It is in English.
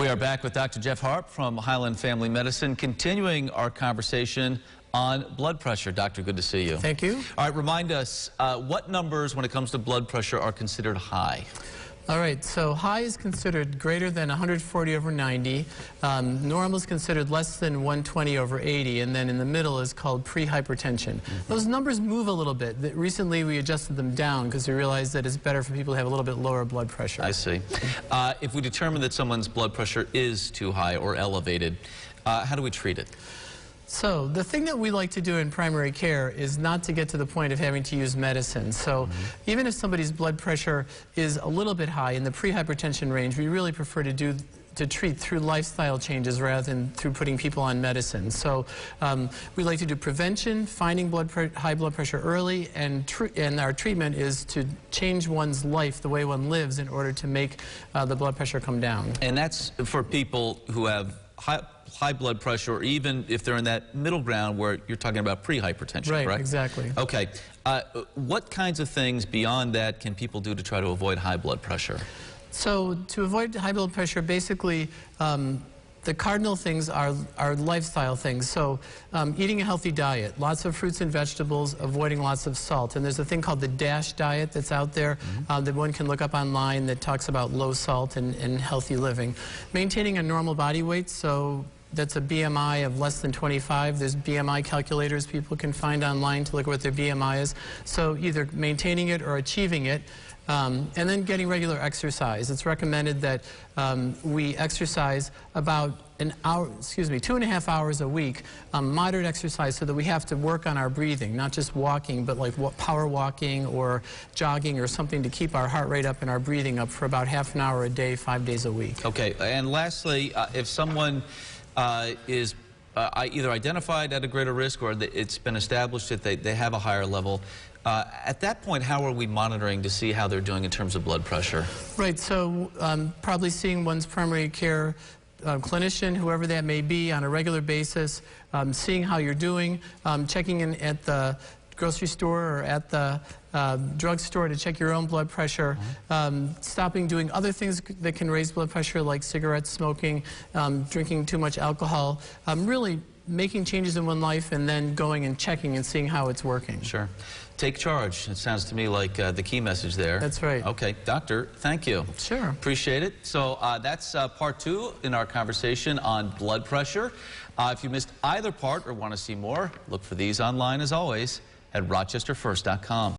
We are back with Dr. Jeff Harp from Highland Family Medicine, continuing our conversation on blood pressure. Doctor, good to see you. Thank you. All right, remind us, what numbers when it comes to blood pressure are considered high? All right, so high is considered greater than 140/90. Normal is considered less than 120/80, and then in the middle is called pre-hypertension. Those numbers move a little bit. Recently, we adjusted them down because we realized that it's better for people to have a little bit lower blood pressure. I see. If we determine that someone's blood pressure is too high or elevated, how do we treat it? So the thing that we like to do in primary care is not to get to the point of having to use medicine. So even if somebody's blood pressure is a little bit high in the pre-hypertension range, we really prefer to treat through lifestyle changes rather than through putting people on medicine. So we like to do prevention, finding high blood pressure early, and our treatment is to change one's life, the way one lives, in order to make the blood pressure come down. And that's for people who have high blood pressure, or even if they're in that middle ground where you're talking about pre-hypertension, right? Correct? Exactly. Okay. What kinds of things beyond that can people do to try to avoid high blood pressure? So to avoid high blood pressure, basically, the cardinal things are lifestyle things. So eating a healthy diet, lots of fruits and vegetables, avoiding lots of salt. And there's a thing called the DASH diet that's out there that one can look up online that talks about low salt and healthy living. Maintaining a normal body weight, so that's a BMI of less than 25. There's BMI calculators people can find online to look at what their BMI is. So either maintaining it or achieving it. And then getting regular exercise. It's recommended that we exercise about 2.5 hours a week, moderate exercise, so that we have to work on our breathing, not just walking, but like power walking or jogging or something to keep our heart rate up and our breathing up for about half an hour a day, 5 days a week. Okay, and lastly, if someone is either identified at a greater risk or it's been established that they have a higher level, at that point, how are we monitoring to see how they're doing in terms of blood pressure? Right, so probably seeing one's primary care clinician, whoever that may be, on a regular basis, seeing how you're doing, checking in at the grocery store or at the drugstore to check your own blood pressure, stopping doing other things that can raise blood pressure like cigarettes, smoking, drinking too much alcohol, really making changes in one life and then going and checking and seeing how it's working. Sure. Take charge. It sounds to me like the key message there. That's right. Okay. Doctor, thank you. Sure. Appreciate it. So that's part 2 in our conversation on blood pressure. If you missed either part or want to see more, look for these online as always at rochesterfirst.com.